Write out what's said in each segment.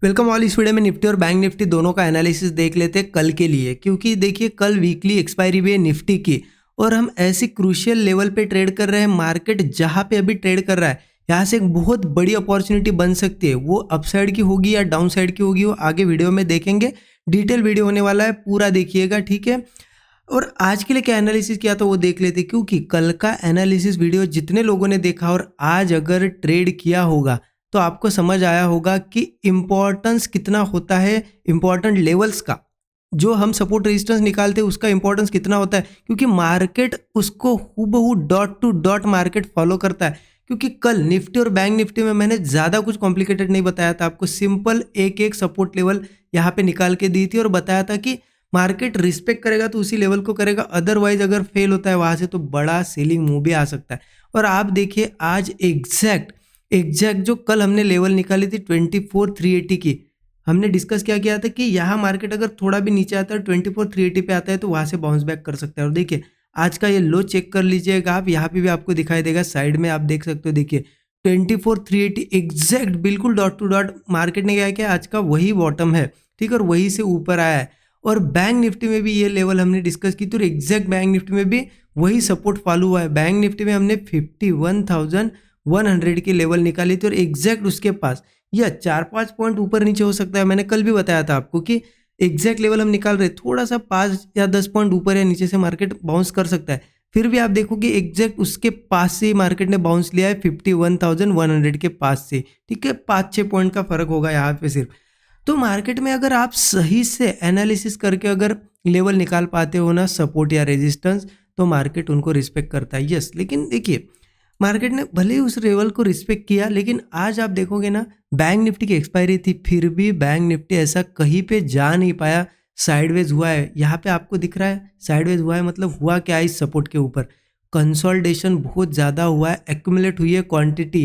Welcome all. इस video में Nifty और बैंक निफ्टी दोनों का एनालिसिस देख लेते हैं कल के लिए, क्योंकि देखिए कल वीकली एक्सपायरी भी है निफ्टी की और हम ऐसी क्रूशियल लेवल पे ट्रेड कर रहे हैं। मार्केट जहां पे अभी ट्रेड कर रहा है यहाँ से एक बहुत बड़ी अपॉर्चुनिटी बन सकती है। वो अपसाइड की होगी या डाउन साइड की होगी, वो आगे वीडियो में देखेंगे। डिटेल वीडियो होने वाला है, पूरा देखिएगा, ठीक है। और आज के लिए क्या एनालिसिस किया था वो देख लेते, क्योंकि कल का एनालिसिस वीडियो जितने लोगों ने देखा और आज अगर ट्रेड किया होगा तो आपको समझ आया होगा कि इम्पोर्टेंस कितना होता है, इम्पोर्टेंट लेवल्स का। जो हम सपोर्ट रेजिस्टेंस निकालते हैं उसका इंपॉर्टेंस कितना होता है, क्योंकि मार्केट उसको हूबहू dot to dot market follow करता है। क्योंकि कल निफ्टी और बैंक निफ्टी में मैंने ज़्यादा कुछ कॉम्प्लिकेटेड नहीं बताया था आपको, सिंपल एक एक सपोर्ट लेवल यहाँ पे निकाल के दी थी और बताया था कि मार्केट रिस्पेक्ट करेगा तो उसी लेवल को करेगा, अदरवाइज अगर फेल होता है वहाँ से तो बड़ा सेलिंग मूव भी आ सकता है। और आप देखिए आज एग्जैक्ट जो कल हमने लेवल निकाली थी 24,380 की, हमने डिस्कस क्या किया था कि यहाँ मार्केट अगर थोड़ा भी नीचे आता है 24,380 पे आता है तो वहाँ से बाउंस बैक कर सकता है। और देखिए आज का ये लो चेक कर लीजिएगा आप, यहाँ पे भी आपको दिखाई देगा, साइड में आप देख सकते हो। देखिए 24,380 एग्जैक्ट बिल्कुल डॉट टू डॉट मार्केट ने क्या किया, आज का वही बॉटम है, ठीक है, और वही से ऊपर आया है। और बैंक निफ्टी में भी ये लेवल हमने डिस्कस की तो एग्जैक्ट बैंक निफ्टी में भी वही सपोर्ट फॉलो हुआ है। बैंक निफ्टी में हमने 51,100 की लेवल निकाली थी और एग्जैक्ट उसके पास या 4-5 पॉइंट ऊपर नीचे हो सकता है। मैंने कल भी बताया था आपको कि एग्जैक्ट लेवल हम निकाल रहे, थोड़ा सा 5 या 10 पॉइंट ऊपर या नीचे से मार्केट बाउंस कर सकता है। फिर भी आप देखोगे एग्जैक्ट उसके पास से मार्केट ने बाउंस लिया है 51,100 के पास से, ठीक है, 5-6 पॉइंट का फर्क होगा यहाँ पे सिर्फ। तो मार्केट में अगर आप सही से एनालिसिस करके अगर लेवल निकाल पाते हो ना, सपोर्ट या रेजिस्टेंस, तो मार्केट उनको रिस्पेक्ट करता है, यस। लेकिन देखिए मार्केट ने भले ही उस लेवल को रिस्पेक्ट किया, लेकिन आज आप देखोगे ना बैंक निफ्टी की एक्सपायरी थी, फिर भी बैंक निफ्टी ऐसा कहीं पे जा नहीं पाया, साइडवेज हुआ है। यहाँ पे आपको दिख रहा है साइडवेज हुआ है, मतलब हुआ क्या है, इस सपोर्ट के ऊपर कंसोलिडेशन बहुत ज़्यादा हुआ है, एक्यूमुलेट हुई है क्वांटिटी।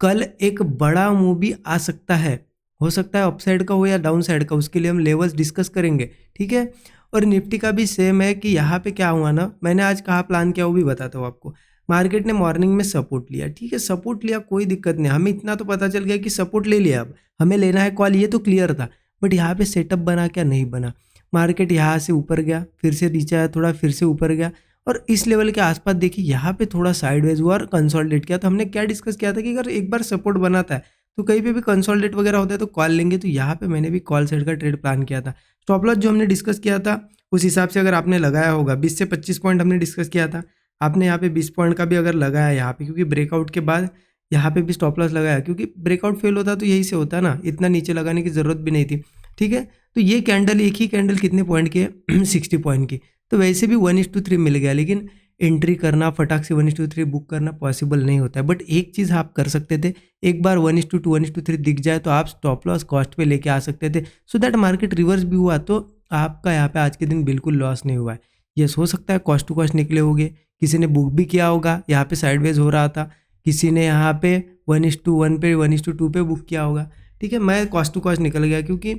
कल एक बड़ा मूव भी आ सकता है, हो सकता है अपसाइड का हो या डाउन साइड का, उसके लिए हम लेवल्स डिस्कस करेंगे, ठीक है। और निफ्टी का भी सेम है कि यहाँ पे क्या हुआ ना, मैंने आज कहाँ प्लान किया वो भी बताता हूँ आपको। मार्केट ने मॉर्निंग में सपोर्ट लिया, ठीक है, सपोर्ट लिया, कोई दिक्कत नहीं, हमें इतना तो पता चल गया कि सपोर्ट ले लिया, अब हमें लेना है कॉल, ये तो क्लियर था। बट यहाँ पे सेटअप बना क्या, नहीं बना। मार्केट यहाँ से ऊपर गया, फिर से नीचे आया, थोड़ा फिर से ऊपर गया और इस लेवल के आसपास देखिए यहाँ पे थोड़ा साइडवेज हुआ और कंसोलिडेट किया। तो हमने क्या डिस्कस किया था कि अगर एक बार सपोर्ट बनाता है तो कहीं पे भी कंसोलिडेट वगैरह होता है तो कॉल लेंगे। तो यहाँ पे मैंने भी कॉल साइड का ट्रेड प्लान किया था। स्टॉप लॉस जो हमने डिस्कस किया था उस हिसाब से अगर आपने लगाया होगा, 20 से 25 पॉइंट हमने डिस्कस किया था, आपने यहाँ पे 20 पॉइंट का भी अगर लगाया यहाँ पे, क्योंकि ब्रेकआउट के बाद यहाँ पे भी स्टॉप लॉस लगाया, क्योंकि ब्रेकआउट फेल होता तो यही से होता ना, इतना नीचे लगाने की जरूरत भी नहीं थी, ठीक है। तो ये कैंडल, एक ही कैंडल कितने पॉइंट की है 60 पॉइंट की, तो वैसे भी 1:3 मिल गया, लेकिन एंट्री करना फटाक से 1:3 बुक करना पॉसिबल नहीं होता है। बट एक चीज़ आप कर सकते थे, एक बार 1:2 1:3 दिख जाए तो आप स्टॉप लॉस कॉस्ट पे लेके आ सकते थे, सो दैट मार्केट रिवर्स भी हुआ तो आपका यहाँ पे आज के दिन बिल्कुल लॉस नहीं हुआ है। यस, हो सकता है कॉस्ट टू कॉस्ट निकले होंगे, किसी ने बुक भी किया होगा, यहाँ पे साइडवेज हो रहा था, किसी ने यहाँ पे 1:1 पे 1:2 पे बुक किया होगा, ठीक है। मैं कॉस्ट टू कॉस्ट निकल गया, क्योंकि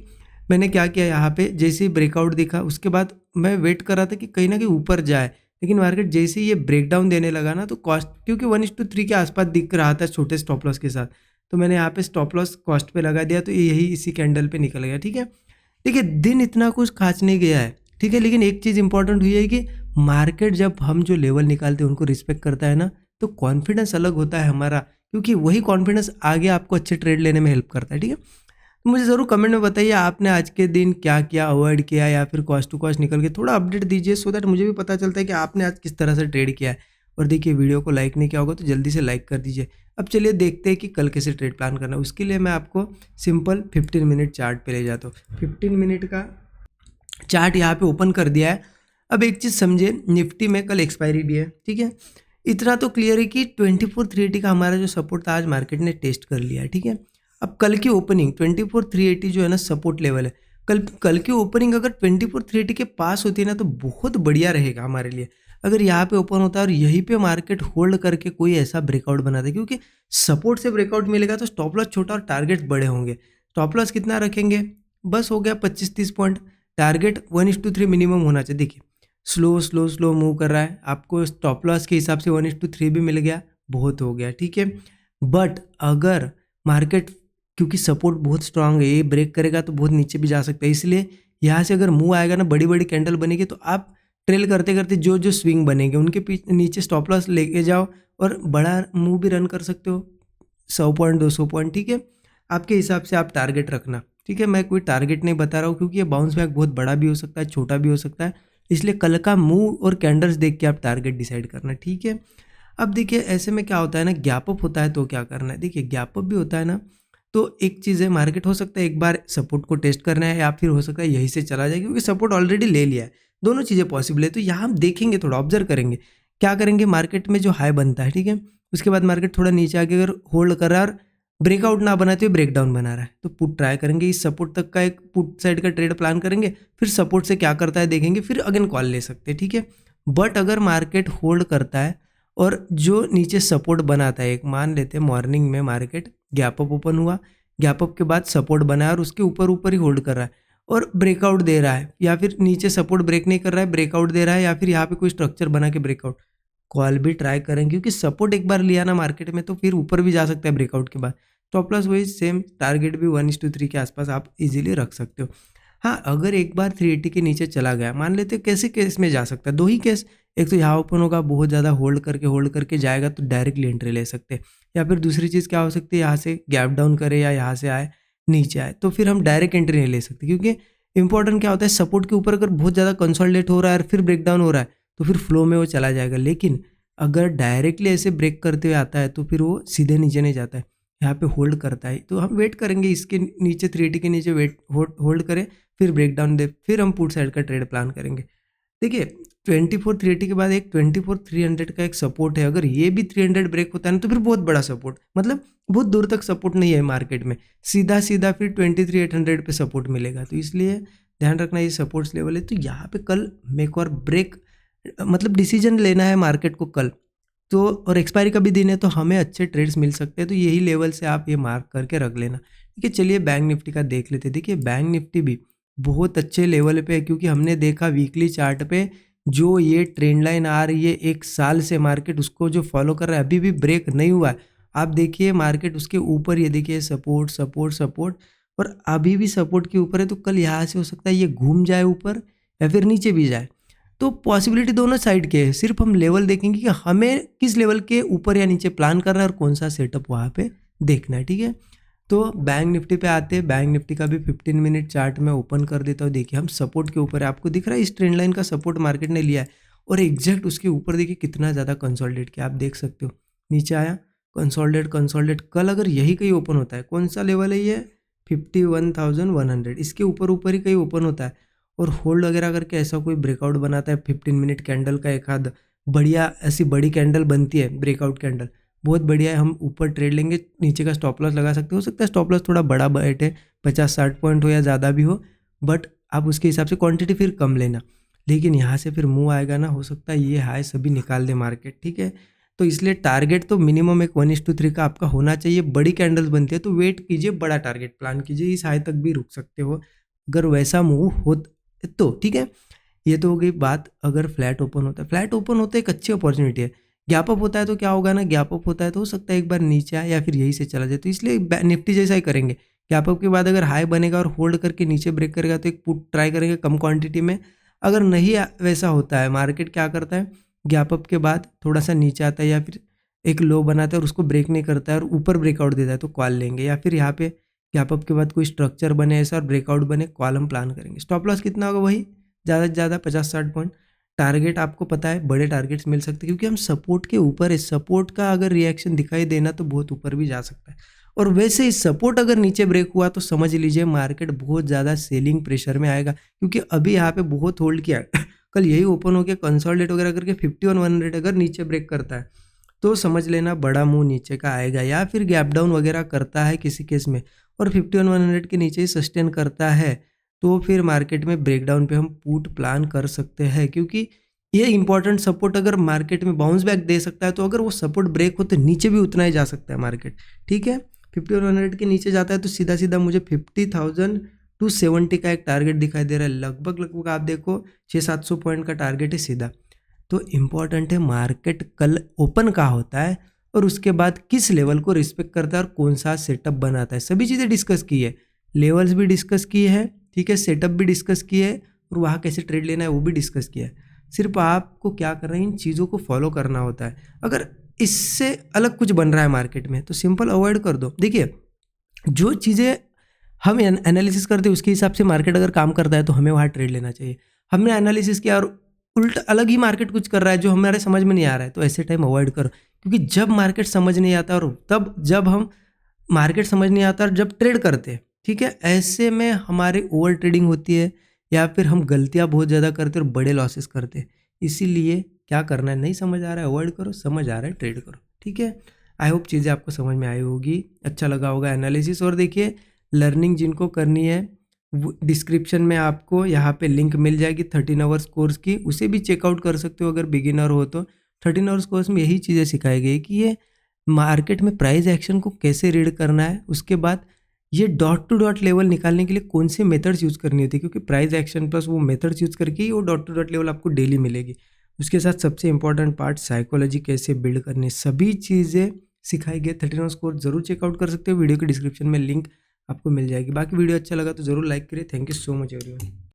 मैंने क्या किया, यहाँ पे जैसे ही ब्रेकआउट दिखा उसके बाद मैं वेट कर रहा था कि कहीं ना कहीं ऊपर जाए, लेकिन मार्केट जैसे ही ये ब्रेकडाउन देने लगा ना तो कॉस्ट, क्योंकि 1:3 के आसपास दिख रहा था छोटे स्टॉप लॉस के साथ, तो मैंने यहाँ पे स्टॉप लॉस कॉस्ट पे लगा दिया, तो यही इसी कैंडल पे निकल गया, ठीक है। देखिए दिन इतना कुछ खास नहीं गया है, ठीक है, लेकिन एक चीज़ इंपॉर्टेंट हुई है कि मार्केट जब हम जो लेवल निकालते हैं उनको रिस्पेक्ट करता है ना, तो कॉन्फिडेंस अलग होता है हमारा, क्योंकि वही कॉन्फिडेंस आगे आपको अच्छे ट्रेड लेने में हेल्प करता है, ठीक है। तो मुझे ज़रूर कमेंट में बताइए आपने आज के दिन क्या किया, अवॉइड किया या फिर कॉस्ट टू कॉस्ट निकल के, थोड़ा अपडेट दीजिए, सो दैट मुझे भी पता चलता है कि आपने आज किस तरह से ट्रेड किया है। और देखिए वीडियो को लाइक नहीं किया होगा तो जल्दी से लाइक कर दीजिए। अब चलिए देखते हैं कि कल कैसे ट्रेड प्लान करना है। उसके लिए मैं आपको सिंपल 15 मिनट चार्ट पे ले जाता हूँ। 15 मिनट का चार्ट यहाँ पे ओपन कर दिया है। अब एक चीज़ समझे, निफ्टी में कल एक्सपायरी भी है, ठीक है। इतना तो क्लियर है कि 24,380 का हमारा जो सपोर्ट था आज मार्केट ने टेस्ट कर लिया है, ठीक है। अब कल की ओपनिंग 24,380 जो है ना सपोर्ट लेवल है, कल की ओपनिंग अगर 24,380 के पास होती है ना तो बहुत बढ़िया रहेगा हमारे लिए। अगर यहाँ पे ओपन होता है और यहीं पे मार्केट होल्ड करके कोई ऐसा ब्रेकआउट बनाता है, क्योंकि सपोर्ट से ब्रेकआउट मिलेगा तो स्टॉप लॉस छोटा और टारगेट्स बड़े होंगे। स्टॉप लॉस कितना रखेंगे, बस हो गया 25-30 पॉइंट, टारगेट 1:3 मिनिमम होना चाहिए। देखिए स्लो मूव कर रहा है, आपको स्टॉप लॉस के हिसाब से 1:3 भी मिल गया, बहुत हो गया, ठीक है। बट अगर मार्केट, क्योंकि सपोर्ट बहुत स्ट्रांग है, ये ब्रेक करेगा तो बहुत नीचे भी जा सकता है। इसलिए यहाँ से अगर मूव आएगा ना, बड़ी बड़ी कैंडल बनेगी, तो आप ट्रेल करते करते जो जो स्विंग बनेंगे उनके पीछे नीचे स्टॉप लॉस लेके जाओ और बड़ा मूव भी रन कर सकते हो, 100 पॉइंट 200 पॉइंट, ठीक है। आपके हिसाब से आप टारगेट रखना, ठीक है। मैं कोई टारगेट नहीं बता रहा हूँ, क्योंकि ये बाउंस बैक बहुत बड़ा भी हो सकता है, छोटा भी हो सकता है, इसलिए कल का मूव और कैंडल्स देख के आप टारगेट डिसाइड करना, ठीक है। अब देखिए ऐसे में क्या होता है ना, गैप अप होता है तो क्या करना है। देखिए गैप अप भी होता है ना, तो एक चीज़ है, मार्केट हो सकता है एक बार सपोर्ट को टेस्ट करना है, या फिर हो सकता है यहीं से चला जाए, क्योंकि सपोर्ट ऑलरेडी ले लिया है। दोनों चीज़ें पॉसिबल है। तो यहाँ हम देखेंगे, थोड़ा ऑब्जर्व करेंगे, क्या करेंगे, मार्केट में जो हाई बनता है, ठीक है, उसके बाद मार्केट थोड़ा नीचे आके अगर होल्ड कर रहा है और ब्रेकआउट ना बनाते हुए ब्रेकडाउन बना रहा है, तो पुट ट्राई करेंगे, इस सपोर्ट तक का एक पुट साइड का ट्रेड प्लान करेंगे, फिर सपोर्ट से क्या करता है देखेंगे, फिर अगेन कॉल ले सकते हैं, ठीक है। बट अगर मार्केट होल्ड करता है और जो नीचे सपोर्ट बनाता है, एक मान लेते हैं मॉर्निंग में मार्केट गैप अप ओपन हुआ, गैप अप के बाद सपोर्ट बनाया और उसके ऊपर ऊपर ही होल्ड कर रहा है और ब्रेकआउट दे रहा है, या फिर नीचे सपोर्ट ब्रेक नहीं कर रहा है, ब्रेकआउट दे रहा है, या फिर यहाँ पे कोई स्ट्रक्चर बना के ब्रेकआउट, कॉल भी ट्राई करेंगे, क्योंकि सपोर्ट एक बार लिया ना मार्केट में तो फिर ऊपर भी जा सकता है ब्रेकआउट के बाद। स्टॉप लॉस वही सेम, टारगेट भी 1:3 के आसपास आप इजीली रख सकते हो। हाँ, अगर एक बार 380 के नीचे चला गया, मान लेते कैसे केस में जा सकता है, दो ही केस, एक तो यहाँ ओपन होगा, बहुत ज़्यादा होल्ड करके जाएगा तो डायरेक्टली एंट्री ले सकते हैं, या फिर दूसरी चीज़ क्या हो सकती है, यहाँ से गैप डाउन करे या यहाँ से आए नीचे आए, तो फिर हम डायरेक्ट एंट्री नहीं ले सकते, क्योंकि इंपॉर्टेंट क्या होता है, सपोर्ट के ऊपर अगर बहुत ज़्यादा कंसोलिडेट हो रहा है और फिर ब्रेक डाउन हो रहा है तो फिर फ्लो में वो चला जाएगा। लेकिन अगर डायरेक्टली ऐसे ब्रेक करते हुए आता है तो फिर वो सीधे नीचे नहीं जाता है, यहाँ पे होल्ड करता है, तो हम वेट करेंगे इसके नीचे 380 के नीचे वेट होल्ड करें, फिर ब्रेक डाउन दे, फिर हम पुट साइड का ट्रेड प्लान करेंगे। देखिए 24,380 के बाद एक 24,300 का एक सपोर्ट है, अगर ये भी 300 ब्रेक होता है ना तो फिर बहुत बड़ा सपोर्ट, मतलब बहुत दूर तक सपोर्ट नहीं है मार्केट में, सीधा सीधा फिर 23,800 पे सपोर्ट मिलेगा। तो इसलिए ध्यान रखना ये सपोर्ट्स लेवल है। तो यहाँ पे कल मेक और ब्रेक, मतलब डिसीजन लेना है मार्केट को कल, तो और एक्सपायरी का भी दिन है, तो हमें अच्छे ट्रेड्स मिल सकते हैं, तो यही लेवल से आप ये मार्क करके रख लेना, ठीक है। चलिए बैंक निफ्टी का देख लेते हैं। देखिए बैंक निफ्टी भी बहुत अच्छे लेवल पे है, क्योंकि हमने देखा वीकली चार्ट पे जो ये ट्रेंड लाइन आ रही है एक साल से, मार्केट उसको जो फॉलो कर रहा है, अभी भी ब्रेक नहीं हुआ है। आप देखिए मार्केट उसके ऊपर, ये देखिए सपोर्ट सपोर्ट सपोर्ट, और अभी भी सपोर्ट के ऊपर है, तो कल यहाँ से हो सकता है ये घूम जाए ऊपर या फिर नीचे भी जाए। तो पॉसिबिलिटी दोनों साइड के है, सिर्फ हम लेवल देखेंगे कि हमें किस लेवल के ऊपर या नीचे प्लान करना है और कौन सा सेटअप वहाँ पे देखना है, ठीक है। तो बैंक निफ्टी पे आते हैं, बैंक निफ्टी का भी 15 मिनट चार्ट में ओपन कर देता हूँ। देखिए हम सपोर्ट के ऊपर है, आपको दिख रहा है इस ट्रेंड लाइन का सपोर्ट मार्केट ने लिया है, और एग्जैक्ट उसके ऊपर देखिए कितना ज़्यादा कंसोलिडेट किया, आप देख सकते हो नीचे आया कंसोलिडेट। कल अगर यही कहीं ओपन होता है, कौन सा लेवल है ये, 51,100, इसके ऊपर ही कहीं ओपन होता है और होल्ड वगैरह करके ऐसा कोई ब्रेकआउट बनाता है, 15 मिनट कैंडल का एक आध बढ़िया ऐसी बड़ी कैंडल बनती है, ब्रेकआउट कैंडल बहुत बढ़िया है, हम ऊपर ट्रेड लेंगे, नीचे का स्टॉप लॉस लगा सकते हो सकता है स्टॉप लॉस थोड़ा बड़ा बैठे, 50-60 पॉइंट हो या ज़्यादा भी हो, बट आप उसके हिसाब से क्वांटिटी फिर कम लेना। लेकिन यहाँ से फिर मूव आएगा ना, हो सकता है ये हाई सभी निकाल दे मार्केट, ठीक है। तो इसलिए टारगेट तो मिनिमम एक 1:3 का आपका होना चाहिए। बड़ी कैंडल्स बनती है तो वेट कीजिए, बड़ा टारगेट प्लान कीजिए, इस हाई तक भी रुक सकते हो अगर वैसा मूव हो तो, ठीक है। ये तो हो गई बात, अगर फ्लैट ओपन होता है, फ्लैट ओपन होता है एक अच्छी अपॉर्चुनिटी है। गैप अप होता है तो क्या होगा ना, गैप अप होता है तो हो सकता है एक बार नीचे आए या फिर यहीं से चला जाए, तो इसलिए निफ्टी जैसा ही करेंगे। गैप अप के बाद अगर हाई बनेगा और होल्ड करके नीचे ब्रेक करेगा तो एक पुट ट्राई करेंगे कम क्वांटिटी में। अगर नहीं वैसा होता है, मार्केट क्या करता है, गैप अप के बाद थोड़ा सा नीचे आता है या फिर एक लो बनाता है और उसको ब्रेक नहीं करता है और ऊपर ब्रेकआउट देता है तो कॉल लेंगे, या फिर यहाँ पे गैप अप के बाद कोई स्ट्रक्चर बने ऐसा और ब्रेकआउट बने, कॉल हम प्लान करेंगे। स्टॉप लॉस कितना होगा, वही ज़्यादा से ज़्यादा 50-60 पॉइंट। टारगेट आपको पता है बड़े टारगेट्स मिल सकते हैं, क्योंकि हम सपोर्ट के ऊपर है, सपोर्ट का अगर रिएक्शन दिखाई देना तो बहुत ऊपर भी जा सकता है। और वैसे ही सपोर्ट अगर नीचे ब्रेक हुआ तो समझ लीजिए मार्केट बहुत ज़्यादा सेलिंग प्रेशर में आएगा, क्योंकि अभी यहाँ पे बहुत होल्ड किया है। कल यही ओपन होकर कंसोलिडेट वगैरह करके 51,100 अगर नीचे ब्रेक करता है तो समझ लेना बड़ा मुंह नीचे का आएगा, या फिर गैप डाउन वगैरह करता है किसी केस में और 51,100 के नीचे ही सस्टेन करता है तो फिर मार्केट में ब्रेकडाउन पे हम पुट प्लान कर सकते हैं, क्योंकि ये इंपॉर्टेंट सपोर्ट अगर मार्केट में बाउंस बैक दे सकता है तो अगर वो सपोर्ट ब्रेक हो तो नीचे भी उतना ही जा सकता है मार्केट, ठीक है। 51,100 के नीचे जाता है तो सीधा सीधा मुझे 50,270 का एक टारगेट दिखाई दे रहा है, लगभग आप देखो 600-700 पॉइंट का टारगेट है सीधा। तो इम्पॉर्टेंट है मार्केट कल ओपन कहाँ होता है और उसके बाद किस लेवल को रिस्पेक्ट करता है और कौन सा सेटअप बनाता है, सभी चीज़ें डिस्कस की है। लेवल्स भी डिस्कस किए हैं, ठीक है, सेटअप भी डिस्कस किए है और वहाँ कैसे ट्रेड लेना है वो भी डिस्कस किया है। सिर्फ आपको क्या करना है, इन चीज़ों को फॉलो करना होता है। अगर इससे अलग कुछ बन रहा है मार्केट में तो सिंपल अवॉइड कर दो। देखिए, जो चीज़ें हम एनालिसिस करते हैं उसके हिसाब से मार्केट अगर काम करता है तो हमें वहाँ ट्रेड लेना चाहिए। हमने एनालिसिस किया और उल्टा अलग ही मार्केट कुछ कर रहा है जो हमारे समझ में नहीं आ रहा है, तो ऐसे टाइम अवॉइड करो। क्योंकि जब मार्केट समझ नहीं आता और तब जब हम मार्केट समझ नहीं आता और जब ट्रेड करते हैं, ठीक है, ऐसे में हमारी ओवर ट्रेडिंग होती है या फिर हम गलतियाँ बहुत ज़्यादा करते हैं और बड़े लॉसेस करते हैं। इसीलिए क्या करना है, नहीं समझ आ रहा है अवॉइड करो, समझ आ रहा है ट्रेड करो, ठीक है। आई होप चीज़ें आपको समझ में आई होगी, अच्छा लगा होगा एनालिसिस। और देखिए, लर्निंग जिनको करनी है वो डिस्क्रिप्शन में आपको यहाँ पे लिंक मिल जाएगी 13 आवर्स कोर्स की, उसे भी चेकआउट कर सकते हो अगर बिगिनर हो तो। 13 आवर्स कोर्स में यही चीज़ें सिखाई गई कि ये मार्केट में प्राइस एक्शन को कैसे रीड करना है, उसके बाद ये डॉट टू डॉट लेवल निकालने के लिए कौन से मेथड्स यूज़ करनी होती है, क्योंकि प्राइस एक्शन प्लस वो मेथड्स यूज़ करके ही वो डॉट टू डॉट लेवल आपको डेली मिलेगी। उसके साथ सबसे इंपॉर्टेंट पार्ट साइकोलॉजी कैसे बिल्ड करनी, सभी चीज़ें सिखाई गई। 13 आवर्स कोर्स जरूर चेकआउट कर सकते हो, वीडियो के डिस्क्रिप्शन में लिंक आपको मिल जाएगी। बाकी वीडियो अच्छा लगा तो जरूर लाइक करिए। Thank you so much everyone.